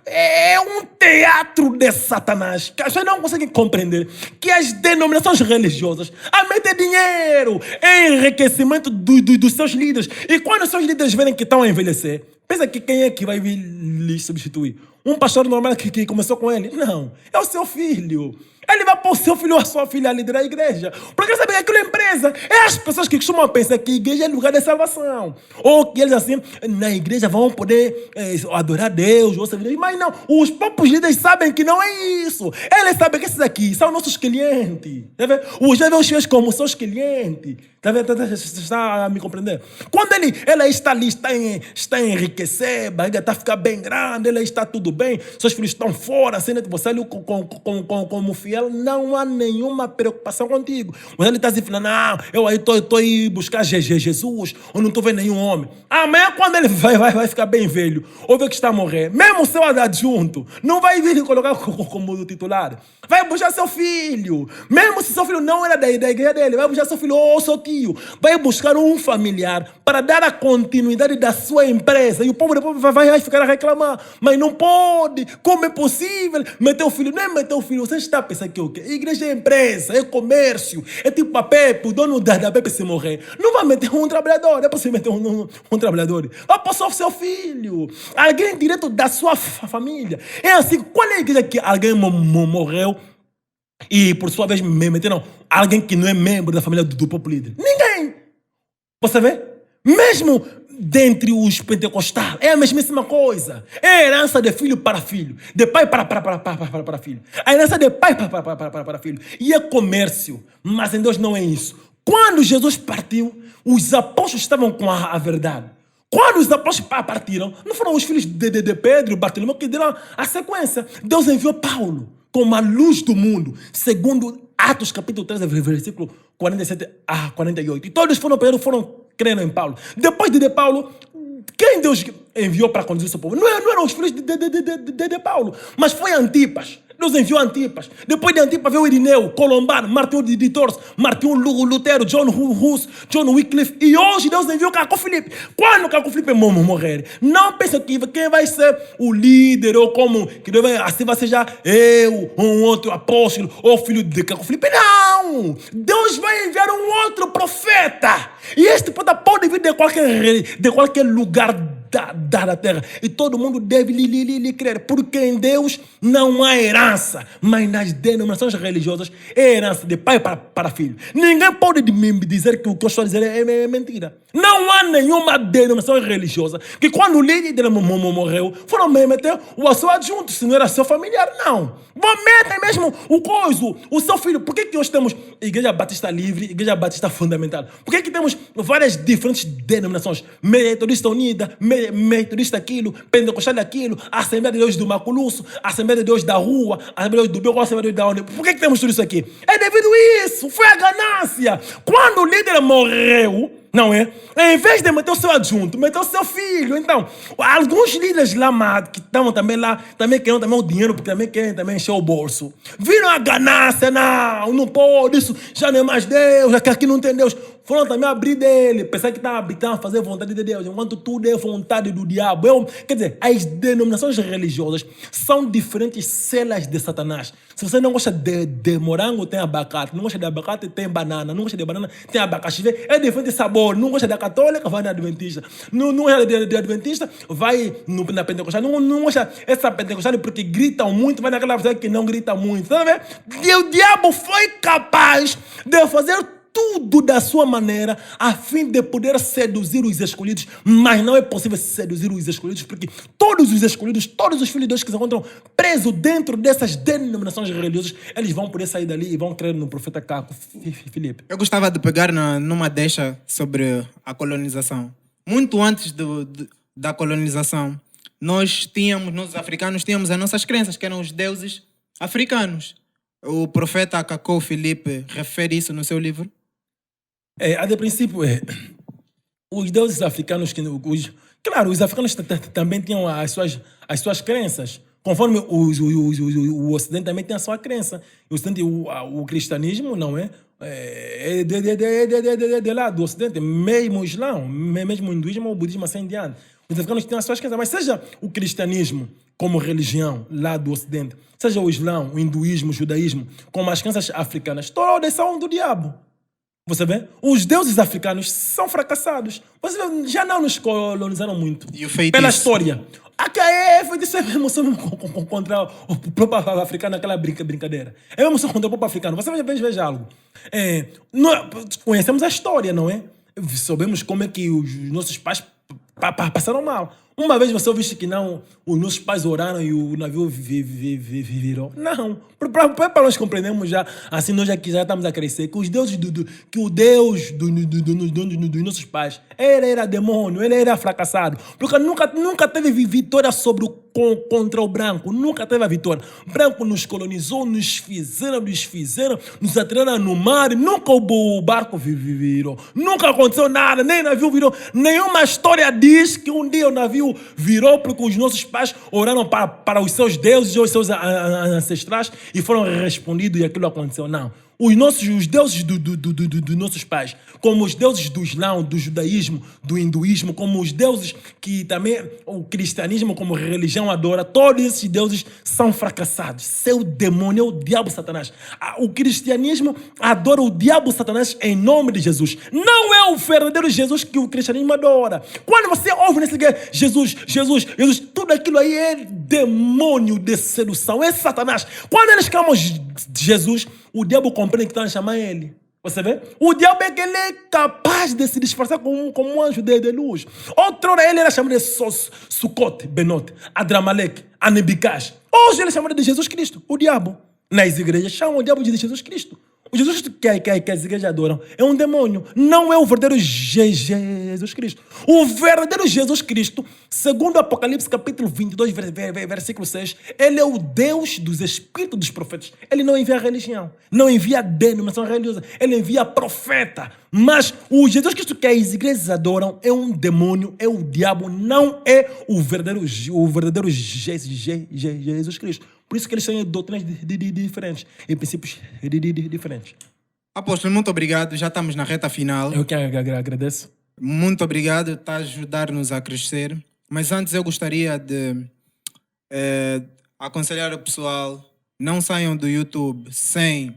É um teatro de Satanás. Que as pessoas não conseguem compreender que as denominações religiosas metem dinheiro em enriquecimento dos seus líderes. E quando os seus líderes verem que estão a envelhecer, pensa que quem é que vai vir lhe substituir? Um pastor normal que começou com ele? Não, é o seu filho. Ele vai pôr o seu filho ou a sua filha a liderar a igreja. Porque sabe que aquilo é empresa. É as pessoas que costumam pensar que a igreja é lugar de salvação. Ou que eles assim, na igreja vão poder adorar Deus. Mas não, os próprios líderes sabem que não é isso. Eles sabem que esses aqui são nossos clientes. Tá vendo? Os jovens filhos como seus clientes. Tá vendo? Está a me compreender? Quando ela está ali, está a enriquecer, a barriga está a ficar bem grande, ela está tudo bem, seus filhos estão fora, assim, você ali como fiel, não há nenhuma preocupação contigo. Mas ele está assim, falando, não, eu aí estou aí buscar Jesus, eu não estou vendo nenhum homem. Amanhã, quando ele vai ficar bem velho, ou ver que está a morrer, mesmo o seu adjunto, não vai vir e colocar como titular. Vai buscar seu filho. Mesmo se seu filho não era da igreja dele, vai buscar seu filho ou seu tio. Vai buscar um familiar para dar a continuidade da sua empresa. E o povo depois vai ficar a reclamar. Mas não pode. Como é possível meter o filho? Nem meter o filho. Você está pensando que o quê? Igreja é empresa, é comércio. É tipo a Pepe, o dono da Pepe se morrer. Não vai meter um trabalhador. É possível meter um trabalhador. Vai passar o seu filho. Alguém direto da sua família. É assim, qual é a igreja que alguém morreu e por sua vez meteram alguém que não é membro da família do próprio líder? Ninguém. Você vê? Mesmo dentre os pentecostais, é a mesmíssima coisa. É herança de filho para filho, de pai para filho. A herança de pai para filho. E é comércio. Mas em Deus não é isso. Quando Jesus partiu, os apóstolos estavam com a verdade. Quando os apóstolos partiram, não foram os filhos de Pedro e Bartolomeu que deram a sequência. Deus enviou Paulo como a luz do mundo, segundo Atos capítulo 13, versículo 47 a 48. E todos foram crendo em Paulo. Depois de Paulo, quem Deus enviou para conduzir o seu povo? Não eram os filhos de Paulo, mas foi Antipas. Deus enviou Antipas. Depois de Antipas veio Irineu, Colombano, Martinho de Tours, Martinho Lutero, John Hus, John Wycliffe. E hoje Deus enviou Caco Filipe. Quando Caco Filipe morrer, não pensa que quem vai ser o líder ou como que assim vai ser já eu, um outro apóstolo ou filho de Caco Filipe. Não! Deus vai enviar um outro profeta. E este profeta pode vir de qualquer lugar da terra. E todo mundo deve lhe crer. Porque em Deus não há herança. Mas nas denominações religiosas é herança de pai para filho. Ninguém pode me dizer que o que eu estou a dizer é mentira. Não há nenhuma denominação religiosa que quando o líder morreu foram meter o seu adjunto, se não era seu familiar. Não. Metem mesmo o seu filho. Por que hoje temos Igreja Batista Livre, Igreja Batista Fundamental? Por que temos várias diferentes denominações? Metodista Unida, Metodista aquilo, Pentecostal aquilo, Assembleia de Deus do Maculuço, Assembleia de Deus da Rua, Assembleia de Deus do Beco, Assembleia de Deus da Onde. Por que temos tudo isso aqui? É devido a isso. Foi a ganância. Quando o líder morreu, não é? Em vez de meter o seu adjunto, meteu o seu filho. Então, alguns líderes lá que estavam também lá, também queriam também o dinheiro, porque também querem também encher o bolso. Viram a ganância, não pode, isso já não é mais Deus, aqui não tem Deus. Foram também abrir dele, pensar que estavam a fazer a vontade de Deus, enquanto tudo é vontade do diabo. Quer dizer, as denominações religiosas são diferentes celas de Satanás. Se você não gosta de morango, tem abacate. Não gosta de abacate, tem banana. Não gosta de banana, tem abacaxi. É diferente sabor. Não gosta da católica, vai na adventista. Não gosta de adventista, vai na pentecostal. Não gosta essa pentecostal porque gritam muito, vai naquela pessoa que não grita muito. Tá vendo? E o diabo foi capaz de fazer tudo da sua maneira a fim de poder seduzir os escolhidos, mas não é possível seduzir os escolhidos porque todos os escolhidos, todos os filhos de Deus que se encontram presos dentro dessas denominações religiosas, eles vão poder sair dali e vão crer no profeta Caco Filipe. Eu gostava de pegar numa deixa sobre a colonização. Muito antes da colonização, nós africanos tínhamos as nossas crenças, que eram os deuses africanos. O profeta Caco Filipe refere isso no seu livro. A de princípio, os deuses africanos Claro, os africanos também tinham as suas crenças. Conforme o Ocidente também tem a sua crença. O Ocidente, o cristianismo, não é? É de lá do Ocidente, mesmo o Islã, mesmo o hinduísmo ou o budismo assim em diante. Os africanos têm as suas crenças, mas seja o cristianismo como religião lá do Ocidente, seja o Islã, o hinduísmo, o judaísmo, como as crenças africanas, todas são do diabo. Você vê? Os deuses africanos são fracassados. Você vê, já não nos colonizaram muito. E o feitiço? Pela história. Feitiço é mesmo só contra o próprio africano, aquela brincadeira. É mesmo só contra o próprio africano. Você veja algo. Conhecemos a história, não é? Sabemos como é que os nossos pais passaram mal. Uma vez você ouviste que não, os nossos pais oraram e o navio virou? Não. Para nós compreendermos já, assim nós já estamos a crescer, que os deuses que o Deus dos nossos pais, ele era demônio, ele era fracassado. Porque nunca teve vitória contra o branco, nunca teve a vitória. O branco nos colonizou, nos fizeram, nos atiraram no mar, nunca o barco virou. Nunca aconteceu nada, nem o navio virou. Nenhuma história diz que um dia o navio virou porque os nossos pais oraram para os seus deuses ou os seus ancestrais e foram respondidos e aquilo aconteceu. Não. Os deuses dos nossos pais, como os deuses do Islã, do judaísmo, do hinduísmo, como os deuses que também o cristianismo como religião adora, todos esses deuses são fracassados. Seu demônio é o diabo Satanás. O cristianismo adora o diabo Satanás em nome de Jesus. Não é o verdadeiro Jesus que o cristianismo adora. Quando você ouve nesse Jesus, tudo aquilo aí é demônio de sedução, é Satanás. Quando eles clamam Jesus, o diabo compreende que estão a chamar ele. Você vê? O diabo é que ele é capaz de se disfarçar como um anjo de luz. Outrora ele era chamado de Sukkot, Benot, Adramalek, Anebicaz. Hoje ele é chamado de Jesus Cristo, o diabo. Nas igrejas chamam o diabo de Jesus Cristo. O Jesus que as igrejas adoram é um demônio. Não é o verdadeiro Jesus Cristo. O verdadeiro Jesus Cristo, segundo Apocalipse capítulo 22, versículo 6, ele é o Deus dos espíritos dos profetas. Ele não envia religião, não envia denominação religiosa, ele envia profeta. Mas o Jesus Cristo que as igrejas adoram é um demônio, é o diabo, não é o verdadeiro Jesus Cristo. Por isso que eles têm doutrinas diferentes e princípios diferentes. Apóstolo, muito obrigado. Já estamos na reta final. Eu que agradeço. Muito obrigado. Está a ajudar-nos a crescer. Mas antes eu gostaria de aconselhar o pessoal, não saiam do YouTube sem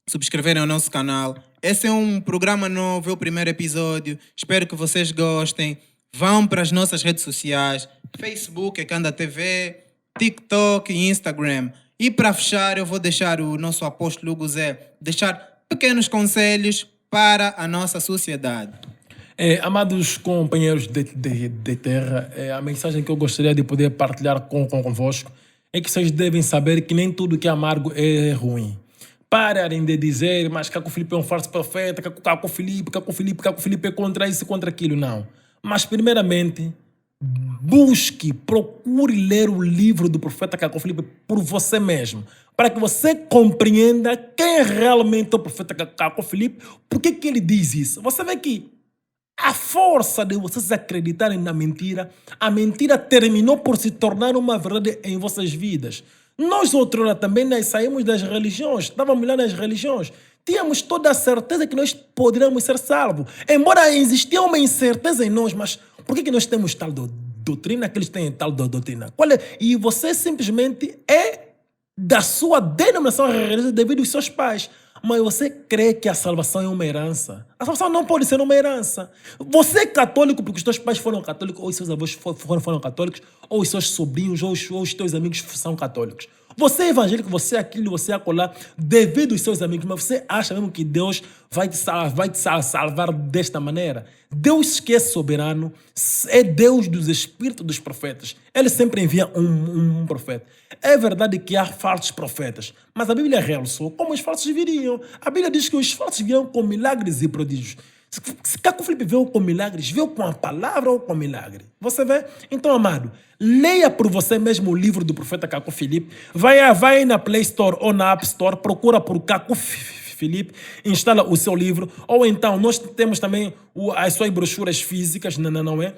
subscreverem o nosso canal. Esse é um programa novo, é o primeiro episódio. Espero que vocês gostem. Vão para as nossas redes sociais. Facebook, Ekanda TV, TikTok e Instagram. E para fechar, eu vou deixar o nosso apóstolo Hugo Zé deixar pequenos conselhos para a nossa sociedade. Amados companheiros de terra, a mensagem que eu gostaria de poder partilhar convosco é que vocês devem saber que nem tudo que é amargo é ruim. Parem de dizer, mas Caco Filipe é um falso profeta, Caco Filipe é contra isso e contra aquilo. Não. Mas primeiramente, procure ler o livro do profeta Caco Filipe por você mesmo, para que você compreenda quem é realmente o profeta Caco Filipe, por que ele diz isso. Você vê que a força de vocês acreditarem na mentira, a mentira terminou por se tornar uma verdade em vossas vidas. Nós outrora também saímos das religiões, estávamos lá nas religiões, tínhamos toda a certeza que nós poderíamos ser salvos, embora existia uma incerteza em nós, mas por que nós temos tal doutrina, que eles têm tal doutrina? E você simplesmente é da sua denominação religiosa devido aos seus pais. Mas você crê que a salvação é uma herança? A salvação não pode ser uma herança. Você é católico porque os teus pais foram católicos, ou os seus avós foram católicos, ou os seus sobrinhos, ou os teus amigos são católicos. Você é evangélico, você é aquilo, você é acolá, devido aos seus amigos, mas você acha mesmo que Deus vai te salvar desta maneira? Deus que é soberano, é Deus dos espíritos dos profetas. Ele sempre envia um profeta. É verdade que há falsos profetas, mas a Bíblia realçou como os falsos viriam. A Bíblia diz que os falsos viriam com milagres e prodígios. Se Caco Filipe veio com milagres, veio com a palavra ou com milagre? Você vê? Então, amado, leia por você mesmo o livro do profeta Caco Filipe. Vai na Play Store ou na App Store, procura por Caco Filipe, instala o seu livro. Ou então, nós temos também as suas brochuras físicas, não é?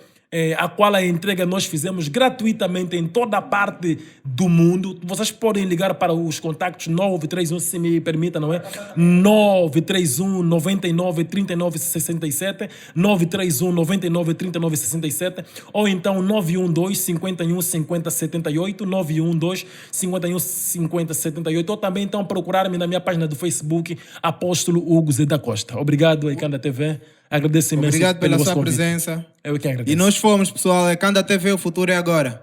a qual a entrega nós fizemos gratuitamente em toda a parte do mundo. Vocês podem ligar para os contactos 931, se me permita, não é? 931 99 39 67, 931 99 39 67, ou então 912 51 50 78, 912 51 50 78, ou também então procurar-me na minha página do Facebook, Apóstolo Hugo Zé da Costa. Obrigado, Icanda TV. Agradeço imenso Obrigado pelo pela vosso sua convite. presença. Eu que agradeço. E nós fomos, pessoal. Icanda TV, o futuro é agora.